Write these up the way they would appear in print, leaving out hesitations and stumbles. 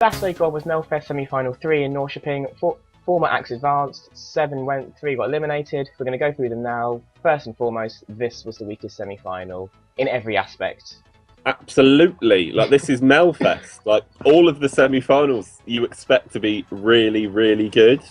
Last week on was Melfest semi-final 3 in Norkoping. Four more acts advanced, 7 went, 3 got eliminated. We're going to go through them now. First and foremost, this was the weakest semi-final in every aspect. Absolutely. Like, this is Melfest. Like, all of the semi-finals you expect to be really, really good.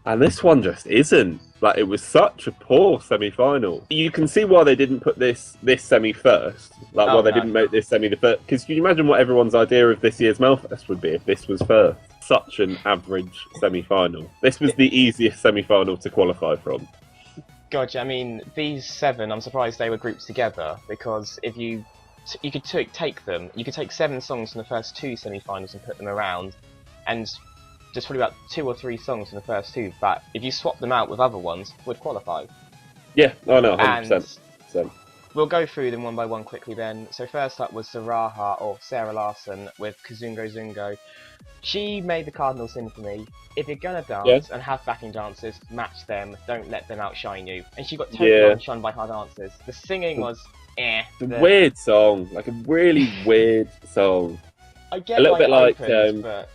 And this one just isn't. Like, it was such a poor semi-final. You can see why they didn't put this semi first. Like, why they didn't make this semi the first. Because can you imagine what everyone's idea of this year's Melfest would be if this was first? Such an average semi-final. This was the easiest semi-final to qualify from. God, I mean, these 7, I'm surprised they were grouped together, because if you could take 7 songs from the first 2 semi-finals and put them around, and just probably about 2 or 3 songs from the first 2 that, if you swap them out with other ones, would qualify. Yeah, I know, 100%. We'll go through them one by one quickly then. So first up was Zaraha, or Sarah Larson, with Kazungo Zungo. She made the cardinal sin for me. If you're gonna dance and have backing dancers, match them, don't let them outshine you. And she got totally outshined by her dancers. The singing was It's a weird song, like a really weird song. I get a little bit like but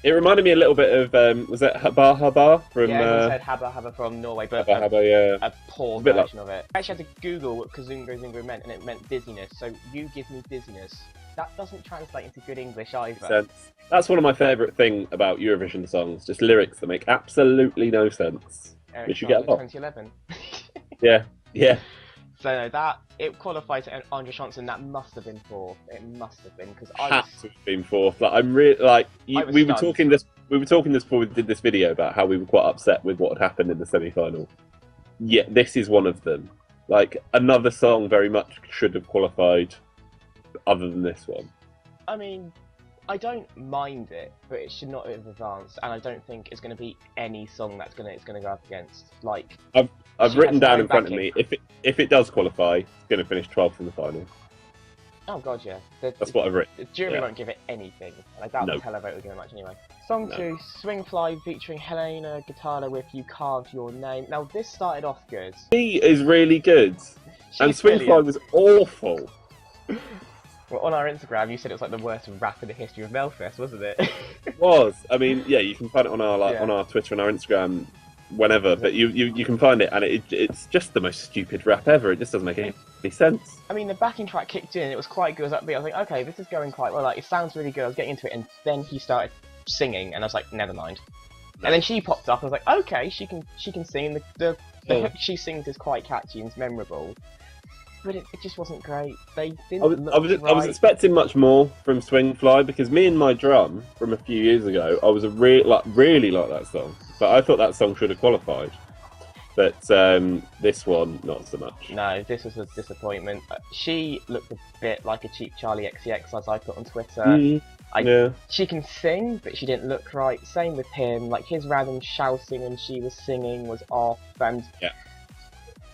it reminded me a little bit of was it Haba Haba from everyone said Haba Haba from Norway, but Haba Haba, a poor version of it. I actually had to Google what Kazungo Zungo meant, and it meant dizziness. So you give me dizziness. That doesn't translate into good English either. Sense. That's one of my favourite things about Eurovision songs, just lyrics that make absolutely no sense. Which you get a lot. 2011. Yeah. So no, that it qualified to Andre Johnson. That must have been 4th. It must have been, because I had to have been 4th. Like, I'm really like we were talking this before we did this video about how we were quite upset with what had happened in the semi-final. Yeah, this is one of them. Like, another song very much should have qualified, other than this one. I mean, I don't mind it, but it should not have advanced, and I don't think it's going to be any song that's it's going to go up against. Like, I've written down in front of me, if it does qualify, it's going to finish 12th in the final. Oh god, yeah. That's what I've written. The jury won't give it anything, and I doubt the televote will give it much anyway. Song 2, Swing Fly, featuring Helena Guitarra with You Carved Your Name. Now, this started off good. She is really good, and Swing Fly was awful. Well, on our Instagram, you said it was like the worst rap in the history of Melfest, wasn't it? It was. I mean, yeah, you can find it on our on our Twitter and our Instagram whenever, but you can find it, and it's just the most stupid rap ever. It just doesn't make any sense. I mean, the backing track kicked in, it was quite good, it was upbeat. I was like, okay, this is going quite well, like, it sounds really good. I was getting into it, and then he started singing, and I was like, never mind. And then she popped up, and I was like, okay, she can sing, the hook she sings is quite catchy and it's memorable. But it just wasn't great. They didn't I was expecting much more from Swing Fly, because me and My Drum from a few years ago, I was really like that song. But I thought that song should have qualified. But this one, not so much. No, this was a disappointment. She looked a bit like a cheap Charlie XCX, as I put on Twitter. She can sing, but she didn't look right. Same with him. Like, his random shouting when she was singing was off, and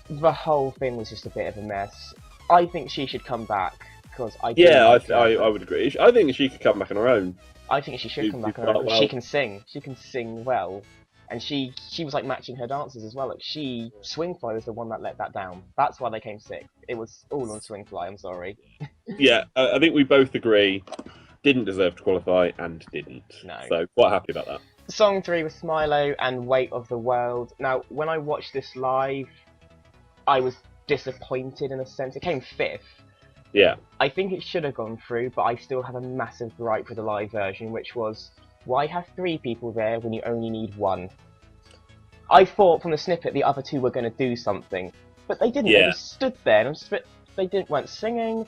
the whole thing was just a bit of a mess. I think she should come back, because I would agree. I think she could come back on her own. I think she should come back on her own, because she can sing. She can sing well. And she was like matching her dances as well. Like, Swing Fly was the one that let that down. That's why they came 6th. It was all on Swing Fly, I'm sorry. Yeah, I think we both agree. Didn't deserve to qualify and didn't. No. So quite happy about that. Song 3 was Smilo and Weight of the World. Now, when I watched this live, I was disappointed in a sense. It came 5th. Yeah. I think it should have gone through, but I still have a massive gripe with the live version, which was, why have 3 people there when you only need 1? I thought from the snippet the other 2 were going to do something, but they didn't. They just stood there, and weren't singing,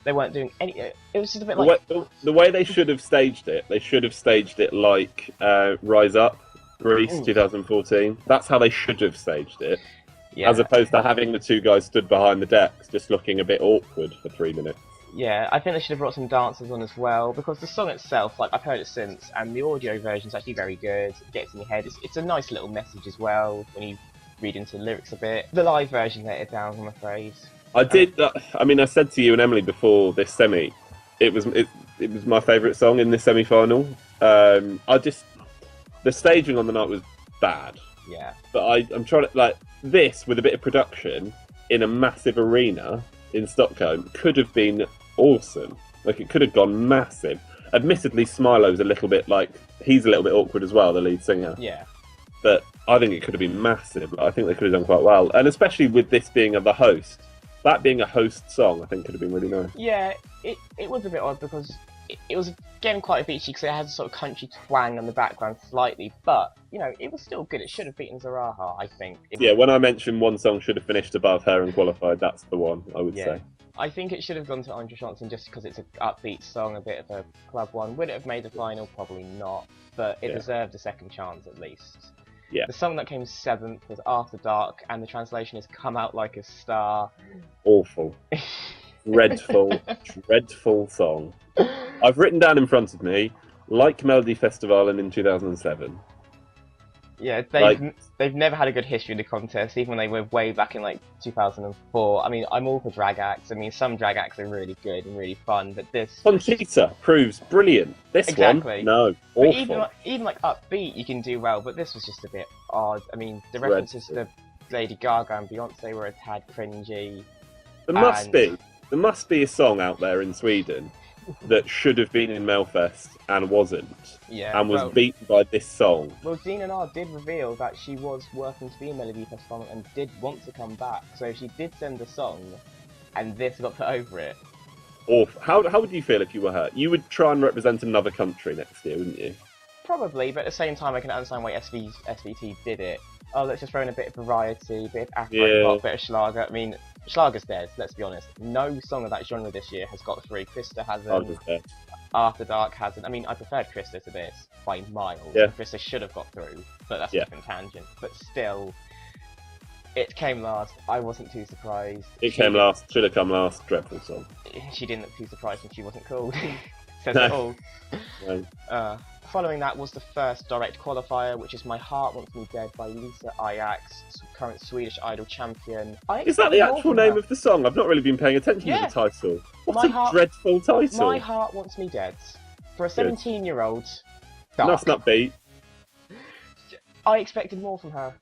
they weren't doing any. It was just a bit like the way they should have staged it. They should have staged it like Rise Up, Greece 2014. That's how they should have staged it. Yeah. As opposed to having the 2 guys stood behind the decks, just looking a bit awkward for 3 minutes. Yeah, I think they should have brought some dancers on as well, because the song itself, like, I've heard it since, and the audio version is actually very good. It gets in your head. It's a nice little message as well when you read into the lyrics a bit. The live version let it down, I'm afraid. I did. I mean, I said to you and Emily before this semi, it was my favourite song in this semi-final. The staging on the night was bad. Yeah. But I'm trying to, like, this with a bit of production in a massive arena in Stockholm could have been awesome. Like, it could have gone massive. Admittedly, Smilo's a little bit like he's a little bit awkward as well, the lead singer. Yeah. But I think it could have been massive. I think they could have done quite well, and especially with this being the host, that being a host song, I think could have been really nice. Yeah, it was a bit odd because it was again quite a beachy because it has a sort of country twang on the background slightly, but you know it was still good. It should have beaten Zaraha, I think. Yeah, when I mentioned one song should have finished above her and qualified, that's the one I would say. I think it should have gone to Andrea Johnson just because it's an upbeat song, a bit of a club one. Would it have made the final? Probably not, but it deserved a second chance at least. Yeah. The song that came 7th was After Dark, and the translation is Come Out Like a Star. Awful. Dreadful, dreadful song. I've written down in front of me, like Melodifestivalen in 2007. Yeah, they've never had a good history in the contest, even when they were way back in like 2004. I mean, I'm all for drag acts. I mean, some drag acts are really good and really fun, but this... Conchita proves brilliant. This one, no, awful. But even like upbeat, you can do well, but this was just a bit odd. I mean, the references to Lady Gaga and Beyonce were a tad cringy. There must be a song out there in Sweden that should have been in Melfest and wasn't, and was beaten by this song. Well, Dina Nard did reveal that she was working to be in Melodifestivalen and did want to come back, so she did send a song, and this got put over it. Awful. How would you feel if you were her? You would try and represent another country next year, wouldn't you? Probably, but at the same time I can understand why SVT did it. Oh, let's just throw in a bit of variety, a bit of Afro-pop, bit of Schlager. I mean, Schlager's dead, let's be honest. No song of that genre this year has got through. Krista hasn't. After Dark hasn't. I mean, I preferred Krista to this by miles. Yeah. Krista should have got through, but that's a different tangent. But still, it came last. I wasn't too surprised. It came last. Should have come last. Dreadful song. She didn't look too surprised when she wasn't called. Says it all. No. Following that was the first direct qualifier, which is My Heart Wants Me Dead by Lisa Ajax, current Swedish Idol champion. Is that the actual name of the song? I've not really been paying attention to the title. What a dreadful title. My Heart Wants Me Dead. For a 17-year-old. That's not beat. I expected more from her.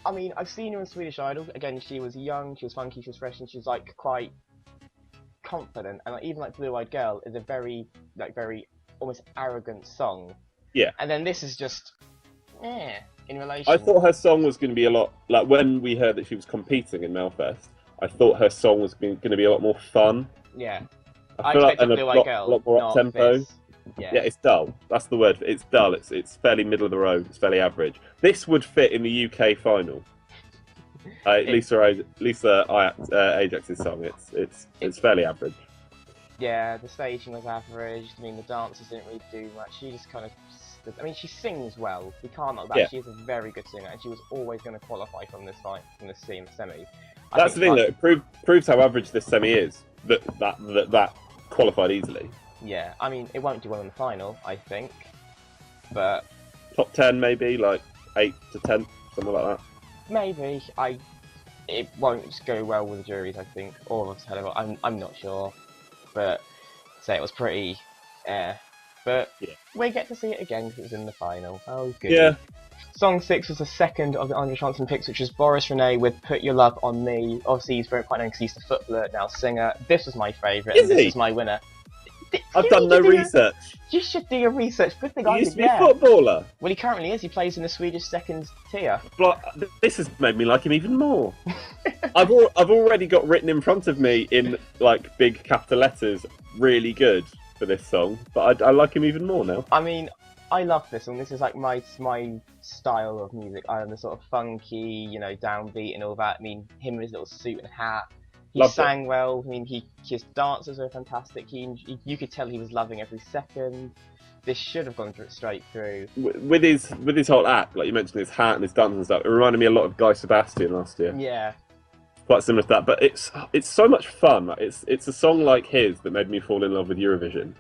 I mean, I've seen her in Swedish Idol. Again, she was young, she was funky, she was fresh, and she was like quite confident. And like, even like Blue Eyed Girl is a very almost arrogant song. Yeah. And then this is just in relation. I thought her song was going to be a lot like when we heard that she was competing in Melfest. I thought her song was going to be a lot more fun. Yeah. I feel like a lot more up tempo. Yeah, it's dull. That's the word. It's dull. It's fairly middle of the road. It's fairly average. This would fit in the UK final. Lisa Ajax's song. It's fairly average. Yeah, the staging was average. I mean, the dancers didn't really do much. She just kind of... I mean, she sings well. We can't knock that. Yeah. She is a very good singer, and she was always going to qualify from this semi. That's the thing, though. It proves how average this semi is. That qualified easily. Yeah, I mean, it won't do well in the final, I think. But... Top 10, maybe? Like 8 to 10? Something like that? Maybe. It won't just go well with the juries, I think. Or I'm not sure. But say it was pretty but we get to see it again because it was in the final. Oh good. Yeah. Song 6 was the second of the Andrea Johnson picks, which was Boris René with Put Your Love on Me. Obviously he's very quite known because he's the footballer, now singer. This was my favourite and this is my winner. I've done no research. You should do your reseach. Good thing he used to be a footballer. Well, he currently is. He plays in the Swedish second tier. This has made me like him even more. I've already got written in front of me in like big capital letters, really good for this song. But I like him even more now. I mean, I love this song. This is like my style of music. I am the sort of funky, downbeat and all that. I mean, him in his little suit and hat. He sang well. I mean, his dances were fantastic. You could tell he was loving every second. This should have gone straight through. With his whole act, like you mentioned, his hat and his dance and stuff, it reminded me a lot of Guy Sebastian last year. Yeah. Quite similar to that, but it's so much fun. Like, it's a song like his that made me fall in love with Eurovision.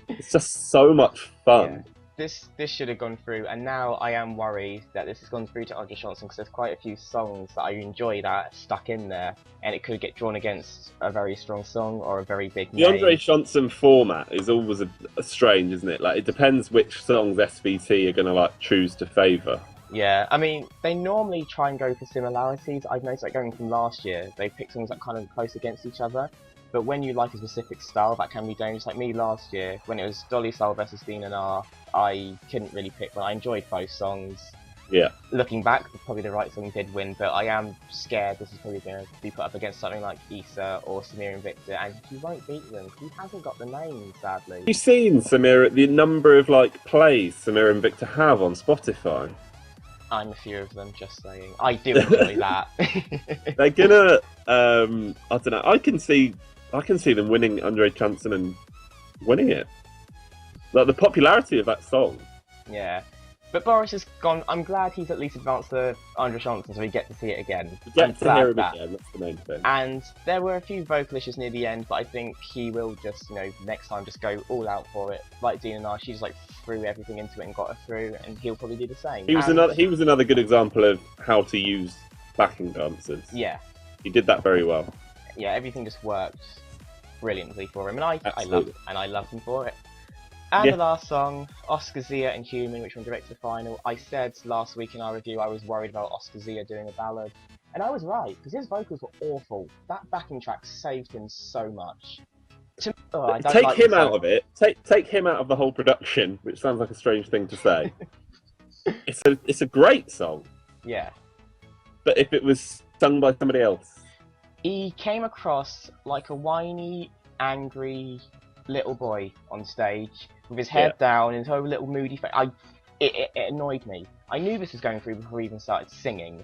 It's just so much fun. Yeah. This should have gone through, and now I am worried that this has gone through to Andrea Johnson because there's quite a few songs that I enjoy that are stuck in there, and it could get drawn against a very strong song or a very big name. The Andrea Johnson format is always a strange, isn't it? Like, it depends which songs SVT are going to choose to favour. Yeah, I mean, they normally try and go for similarities. I've noticed, going from last year, they picked songs that kind of close against each other. But when you like a specific style, that can be dangerous. Like me last year, when it was Dolly Style versus Dean and R, I couldn't really pick one. I enjoyed both songs. Yeah. Looking back, probably the right song did win, but I am scared this is probably going to be put up against something like Issa or Samir and Victor, and he won't beat them. He hasn't got the name, sadly. Have you seen Samir, the number of plays Samir and Victor have on Spotify? I'm a few of them, just saying. I do enjoy that. They're gonna, I don't know. I can see them winning Andre Chanson and winning it. Like the popularity of that song. Yeah. But Boris has gone. I'm glad he's at least advanced the Andre Chanson, so we get to see it again. We get to hear him again. That's the main thing. And there were a few vocal issues near the end, but I think he will just, next time just go all out for it. Like Dean and I, she just threw everything into it and got her through, and he'll probably do the same. He was another good example of how to use backing dancers. Yeah. He did that very well. Yeah, everything just worked brilliantly for him, and I love him for it. And the last song, Oscar Zia and Human, which went direct to the final. I said last week in our review I was worried about Oscar Zia doing a ballad, and I was right, because his vocals were awful. That backing track saved him so much. Take him out of it. Take him out of the whole production, which sounds like a strange thing to say. It's a great song. Yeah. But if it was sung by somebody else, he came across like a whiny, angry little boy on stage with his head down and his whole little moody face. It annoyed me. I knew this was going through before we even started singing,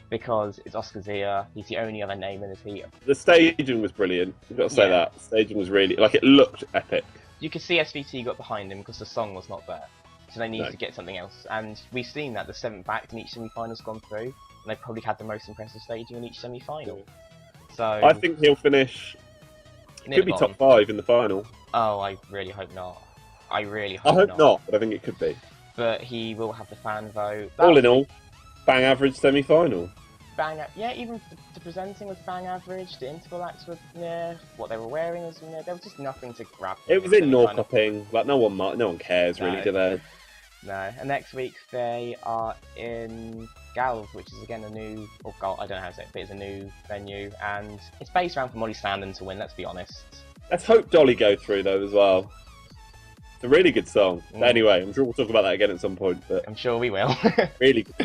because it's Oscar Zia. He's the only other name in the theatre. The staging was brilliant. You've got to say that. The staging was really it looked epic. You could see SVT got behind him because the song was not there, so they needed to get something else. And we've seen that the 7th act in each semi-final's gone through, and they've probably had the most impressive staging in each semi-final. So I think he'll finish. Could be top 5 in the final. Oh, I really hope not. I hope not, but I think it could be. But he will have the fan vote. All in all, bang average semi-final. Even the presenting was bang average. The interval acts were what they were wearing was there was just nothing to grab. It was in Norkoping. No one cares really, do they? No. And next week they are in Galv, which is again a new, I don't know how to say it, but it's a new venue, and it's based around for Molly Sandon to win. Let's be honest. Let's hope Dolly go through though as well. It's a really good song. But anyway, I'm sure we'll talk about that again at some point. But I'm sure we will. Really good song.